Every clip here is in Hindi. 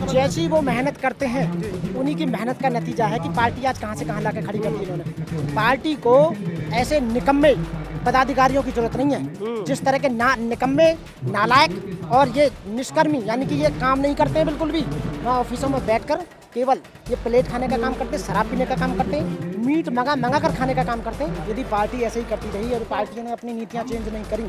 जैसी वो मेहनत करते हैं उन्हीं की मेहनत का नतीजा है कि पार्टी आज कहाँ से कहाँ लाके खड़ी कर दी इन्होंने। पार्टी को ऐसे निकम्मे पदाधिकारियों की जरूरत नहीं है, जिस तरह के निकम्मे, नालायक और ये निष्कर्मी, यानी कि ये काम नहीं करते हैं बिल्कुल भी। वहाँ ऑफिसों में बैठकर केवल ये प्लेट खाने का काम करते हैं, शराब पीने का काम करते हैं, मीट मंगा कर खाने का काम करते हैं। यदि पार्टी ऐसे ही करती रही और पार्टियों ने अपनी नीतियाँ चेंज नहीं करी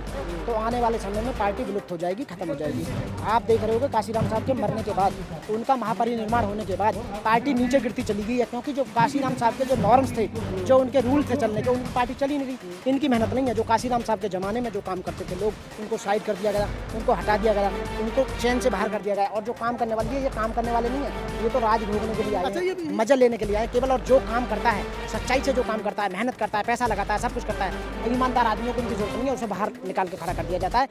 तो आने वाले समय में पार्टी विलुप्त हो जाएगी, खत्म हो जाएगी। आप देख रहे होगे काशीराम साहब के मरने के बाद, उनका महापरिनिर्वाण होने के बाद पार्टी नीचे गिरती चली गई है, क्योंकि जो काशीराम साहब के जो नॉर्म्स थे, जो उनके रूल थे चलने के, उनकी पार्टी चली नहीं रही। इनकी मेहनत नहीं है। जो काशीराम साहब के ज़माने में जो काम करते थे लोग, उनको साइड कर दिया गया, उनको हटा दिया गया, उनको चैन से बाहर कर दिया गया। और जो काम करने वाली है, ये काम करने वाले नहीं है, ये तो राज भोगने के लिए आए हैं, मजा लेने के लिए आए केवल। और जो काम करता है सच्चाई से, जो काम करता है, मेहनत करता है, पैसा लगाता है, सब कुछ करता है, ईमानदार आदमियों को उनकी जरूरत नहीं है, उसे बाहर निकाल के खड़ा कर दिया जाता है।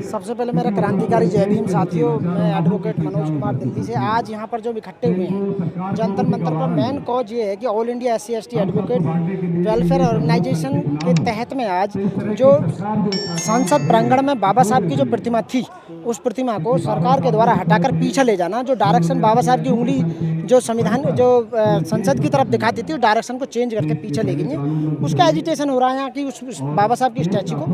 सबसे पहले मेरा क्रांतिकारी जय भीम साथियों, मैं एडवोकेट मनोज कुमार दिल्ली से। आज यहाँ पर जो इकट्ठे हुए हैं जंतर मंतर पर, मेन कॉज ये है कि all India SC/ST advocate welfare organisation के तहत में आज जो संसद प्रांगण में बाबा साहब की जो प्रतिमा थी, उस प्रतिमा को सरकार के द्वारा हटाकर पीछे ले जाना, जो डायरेक्शन बाबा साहब की उंगली जो संविधान जो संसद की तरफ दिखाती थी, डायरेक्शन को चेंज करके पीछे ले गई है। उसका एजिटेशन हो रहा है यहाँ की उस बाबा साहब की स्टैचू को,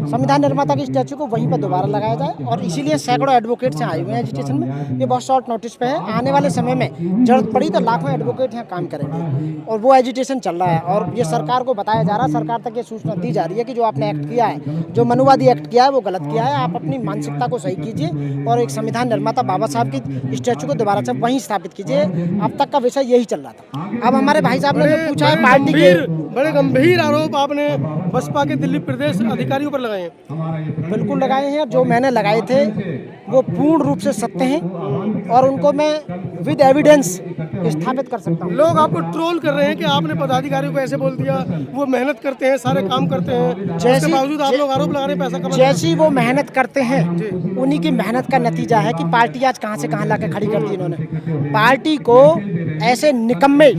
संविधान निर्माता की स्टैचू को वहीं पर दोबारा लगाया जाए। और इसीलिए सैकड़ों एडवोकेट्स आए हुए हैं एजिटेशन में। ये बहुत शॉर्ट नोटिस पे है, आने वाले समय में जरूरत पड़ी तो लाखों एडवोकेट यहाँ काम करेंगे। और वो एजिटेशन चल रहा है और ये सरकार को बताया जा रहा है, सरकार तक ये सूचना दी जा रही है कि जो आपने एक्ट किया है, जो मनुवादी एक्ट किया है, वो गलत किया है। आप अपनी मानसिकता को सही कीजिए और एक संविधान निर्माता बाबा साहब की स्टैचू को दोबारा से वहीं स्थापित कीजिए। अब तक का विषय यही चल रहा था। अब हमारे भाई साहब ने जो पूछा है पार्टी के, बड़े गंभीर आरोप आपने बसपा के दिल्ली प्रदेश अधिकारियों पर लगाए हैं। बिल्कुल लगाए हैं। जो मैंने लगाए थे वो पूर्ण रूप से सत्य हैं और उनको मैं विद एविडेंस स्थापित कर सकता हूँ। लोग आपको ट्रोल कर रहे हैं कि आपने पदाधिकारियों को ऐसे बोल दिया, वो मेहनत करते हैं, सारे काम करते हैं, उसके बावजूद आप लोग आरोप लगा रहे हैं पैसा कमा। जैसी वो मेहनत करते हैं उन्हीं की मेहनत का नतीजा है कि पार्टी आज कहाँ से कहाँ लाके खड़ी कर दी इन्होंने। पार्टी को ऐसे निकम्मे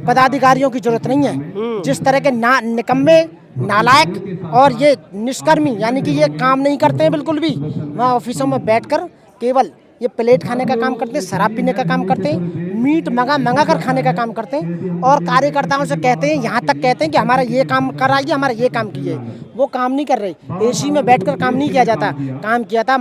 पदाधिकारियों की जरूरत नहीं है, जिस तरह के निकम्मे, नालायक और ये निष्कर्मी, यानी कि ये काम नहीं करते हैं बिल्कुल भी। वहाँ ऑफिसों में बैठकर केवल ये प्लेट खाने का काम करते हैं, शराब पीने का काम करते हैं, मीट मंगा कर खाने का काम करते हैं। और कार्यकर्ताओं से कहते हैं, यहाँ तक कहते हैं कि हमारा ये काम कराइए, हमारा ये काम कीजिए। वो काम नहीं कर रहे। AC में बैठकर काम नहीं किया जाता, काम किया था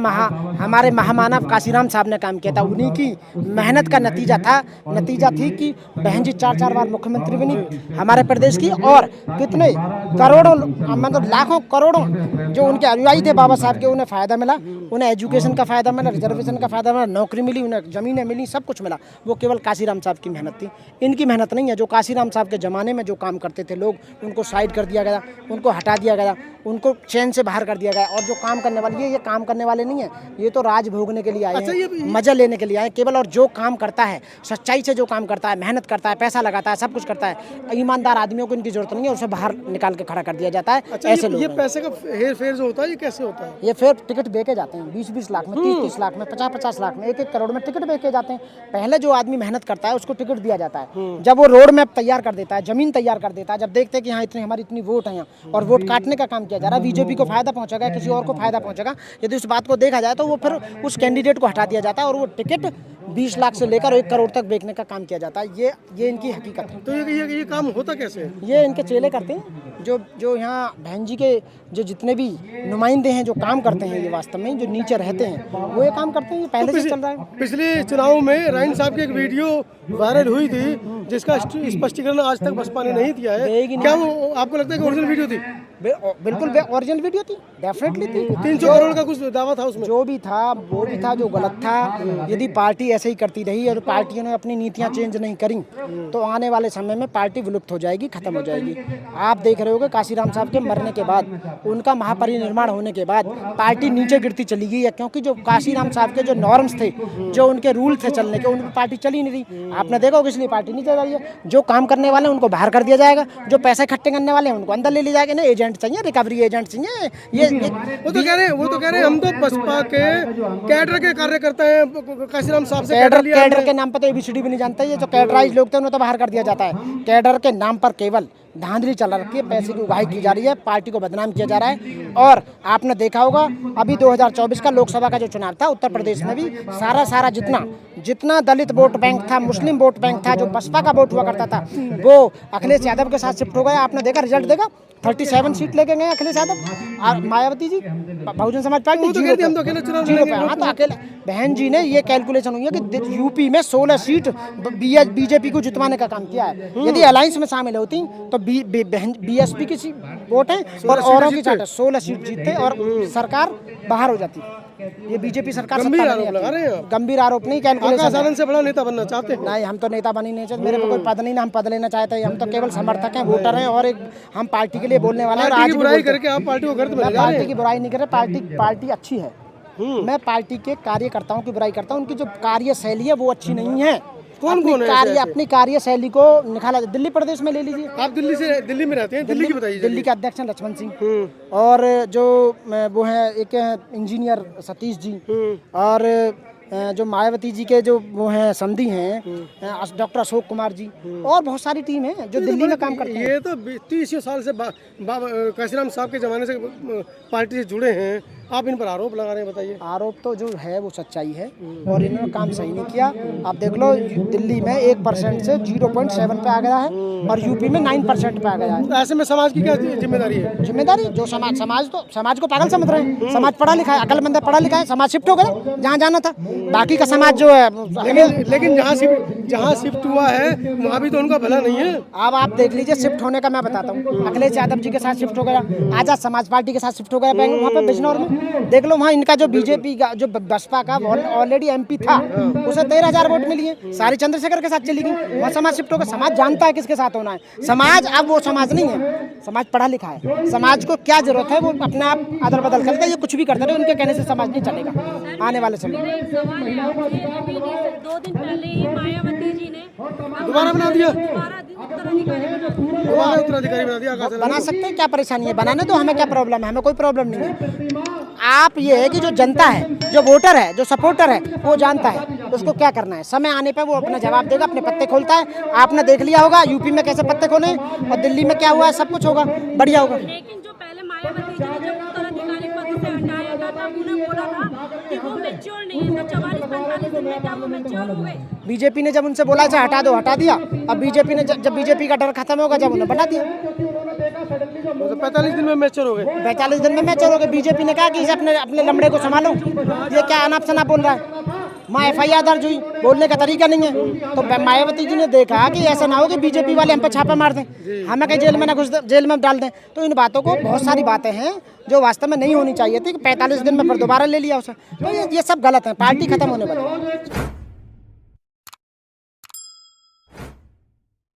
हमारे महामानव काशीराम साहब ने काम किया था। उन्हीं की मेहनत का नतीजा थी कि बहन जी 4 बार मुख्यमंत्री बनी हमारे प्रदेश की। और कितने करोड़ों, मतलब लाखों करोड़ों जो उनके अनुयायी थे बाबा साहब के, उन्हें फ़ायदा मिला। उन्हें एजुकेशन का फ़ायदा मिला, रिजर्वेशन का फ़ायदा मिला, नौकरी मिली, उन्हें ज़मीनें मिली, सब कुछ मिला। वो केवल काशीराम साहब की मेहनत थी, इनकी मेहनत नहीं है। जो काशीराम साहब के ज़माने में जो काम करते थे लोग, उनको साइड कर दिया गया, उनको हटा दिया गया, उनको चैन से बाहर कर दिया गया। और जो काम करने वाली है, ये काम करने वाले नहीं है, ये तो राज भोगने के लिए आए हैं, मजा लेने के लिए आए केवल। और जो काम करता है सच्चाई से, जो काम करता है, मेहनत करता है, पैसा लगाता है, सब कुछ करता है, ईमानदार आदमियों को इनकी जरूरत नहीं है, उसे बाहर निकाल के खड़ा कर दिया जाता है। ऐसे लोग ये पैसे का हेर फेर जो होता है, ये कैसे होता है? ये फिर टिकट बेचे जाते हैं 20-20 लाख में, 30-30 लाख में, 50-50 लाख में, 1-1 करोड़ में टिकट बेचे जाते हैं। पहले जो आदमी मेहनत करता है उसको टिकट दिया जाता है। जब वो रोड मैप तैयार कर देता है, जमीन तैयार कर देता है, जब देखते हैं कि हाँ हमारी इतनी वोट है और वोट काटने का काम किया जा रहा है, बीजेपी को फायदा पहुंचेगा, किसी और को फायदा पहुंचेगा, यदि उस बात को देखा जाए तो वो फिर उस कैंडिडेट को हटा दिया जाता है और वो टिकट 20 लाख से लेकर 1 करोड़ तक बेचने का काम किया जाता है। ये इनकी हकीकत है। तो ये काम होता कैसे है? ये इनके चेले करते हैं। जो यहाँ बहन जी के जो जितने भी नुमाइंदे हैं जो काम करते हैं, ये वास्तव में जो नीचे रहते हैं वो ये काम करते हैं। ये पहले से चल रहा है। पिछले चुनाव में राइन साहब की एक वीडियो वायरल हुई थी, जिसका स्पष्टीकरण आज तक बसपा ने नहीं दिया है। क्या वो आपको लगता है कि ओरिजिनल वीडियो थी? बिल्कुल ओरिजिनल वीडियो थी, डेफिनेटली थी। 300 करोड़ का कुछ दावा था उसमें। जो भी था वो भी था जो गलत था। यदि पार्टी ऐसे ही करती रही और पार्टियों ने अपनी नीतियां चेंज नहीं करी तो आने वाले समय में पार्टी विलुप्त हो जाएगी, खत्म हो जाएगी। आप देख रहे होगे काशीराम साहब के मरने के बाद, उनका महापरिनिर्वाण होने के बाद पार्टी नीचे गिरती चली गई है, क्योंकि जो काशीराम साहब के जो नॉर्म्स थे, जो उनके रूल थे चलने के, उनकी पार्टी चली नहीं रही। आपने देखा होगा, इसलिए पार्टी नीचे जा रही है। जो काम करने वाले हैं उनको बाहर कर दिया जाएगा, जो पैसे इकट्ठे करने वाले हैं उनको अंदर ले लिया जाएगा। ना एजेंट चाहिए, रिकवरी एजेंट चाहिए। वो तो कह रहे हैं हम तो बसपा के कैडर के कार्यकर्ता हैं, काशीराम साहब से कैडर के नाम पर तो ABCD भी नहीं जानता। ये जो कैडराइज लोग थे उन्हें तो बाहर कर दिया जाता है। कैडर के नाम पर केवल धांधली चल रखी है, पैसे की उगाही की जा रही है, पार्टी को बदनाम किया जा रहा है। और आपने देखा होगा अभी 2024 का लोकसभा का जो चुनाव था उत्तर प्रदेश में भी सारा जितना दलित वोट बैंक था, मुस्लिम वोट बैंक था, जो बसपा का वोट हुआ करता था, वो अखिलेश यादव के साथ शिफ्ट हो गया। आपने देखा रिजल्ट देखा, 37 सीट लेके गए अखिलेश यादव और मायावती जी बहुजन समाज पार्टी 0 पे। हाँ, तो अकेले बहन जी ने ये कैलकुलेशन हुई है कि यूपी में 16 सीट बीजेपी को जितवाने का काम किया है। यदि अलायंस में शामिल होती तो BSP की वोट है और औरों की 16 सीट जीतते और सरकार बाहर हो जाती। ये बीजेपी सरकार गंभीर आरोप नहीं, कैलकुलेशन से बड़ा नेता बनना चाहते हैं। नहीं, हम तो नेता बनी नहीं चाहते, मेरे को कोई पद नहीं ना हम पद लेना चाहते हैं। हम तो केवल समर्थक हैं, वोटर हैं और एक हम पार्टी के लिए बोलने वाले हैं। आज बुराई करके आप पार्टी को गर्द में ले जा रहे हैं। पार्टी की बुराई नहीं कर रहे, पार्टी अच्छी है। मैं पार्टी के कार्यकर्ताओं की बुराई करता हूँ, उनकी जो कार्यशैली है वो अच्छी नहीं है। कौन है अपनी कार्यशैली को निकाला। दिल्ली प्रदेश में ले लीजिए, आप दिल्ली में रहते हैं, दिल्ली की बताइए। दिल्ली के अध्यक्ष हैं लक्ष्मण सिंह और जो वो हैं एक इंजीनियर सतीश जी और जो मायावती जी के जो वो हैं समधी हैं डॉक्टर अशोक कुमार जी और बहुत सारी टीम है जो दिल्ली में काम करते हैं। ये तो 30 साल से काशीराम साहब के जमाने से पार्टी से जुड़े हैं, आप इन पर आरोप लगा रहे हैं, बताइए। आरोप तो जो है वो सच्चाई है और इन्होंने काम सही नहीं किया। आप देख लो दिल्ली में 1% से 0.7 पे आ गया है और यूपी में 9% पे आ गया है। तो ऐसे में समाज की क्या जिम्मेदारी है? जिम्मेदारी जो समाज को पागल समझ रहे हैं। समाज पढ़ा लिखा है, अकलमंद पढ़ा लिखा है, समाज शिफ्ट हो गया जहाँ जाना था। बाकी का समाज जो है लेकिन जहाँ शिफ्ट हुआ है वहाँ भी तो उनका भला नहीं है। अब आप देख लीजिए शिफ्ट होने का मैं बताता हूँ। अखिलेश यादव जी के साथ शिफ्ट हो गया, आजाद समाज पार्टी के साथ शिफ्ट हो गया वहाँ पे बिजनौर में। देख लो वहाँ इनका जो बीजेपी का जो बसपा का ऑलरेडी MP था उसे 13,000 वोट मिली है, सारी चंद्रशेखर के साथ चली गई। वहाँ समाज शिफ्ट हो गया। समाज जानता है किसके साथ होना है। समाज अब वो समाज नहीं है, समाज पढ़ा लिखा है। समाज को क्या जरूरत है वो अपने आप अदल बदल करता है, ये कुछ भी करता है, उनके कहने से समाज नहीं चलेगा आने वाले समय में। 2 दिन पहले ही मायावती जी ने दोबारा बना दिया, उत्तराधिकारी बना दिया। बना सकते हैं, क्या परेशानी है, बनाने दो, हमें क्या प्रॉब्लम है, हमें कोई प्रॉब्लम नहीं है। आप ये है कि जो जनता है, जो वोटर है, जो सपोर्टर है, वो जानता है उसको क्या करना है। समय आने पर वो अपना जवाब देगा, अपने पत्ते खोलता है। आपने देख लिया होगा यूपी में कैसे पत्ते खोले और दिल्ली में क्या हुआ है, सब कुछ होगा, बढ़िया होगा। लेकिन जो पहले मायावती जी ने जब उत्तराधिकारी पद से हटाया था उन्हें बोला था कि वो मैच्योर नहीं है, तो 44-45 दिन में क्या वो मैच्योर हो गए? बीजेपी ने जब उनसे बोला था हटा दो, हटा दिया। अब बीजेपी ने जब बीजेपी का डर खत्म होगा जब उन्हें बना दिया। तो 45 दिन में मैच्योर हो गए। 45 दिन में मैच्योर हो गए। बीजेपी ने कहा कि इसे अपने लमड़े को संभालो, ये क्या अनाप शनाप बोल रहा है। माँ FIR दर्ज हुई, बोलने का तरीका नहीं है। तो मायावती जी ने देखा कि ऐसा ना हो कि बीजेपी वाले हम पर छापा मार दें, हमें कहीं जेल में ना घुस दें, जेल में डाल दें। तो इन बातों को, बहुत सारी बातें हैं जो वास्तव में नहीं होनी चाहिए थी कि 45 दिन में फिर दोबारा ले लिया उसे। तो ये सब गलत है, पार्टी खत्म होने वाली है।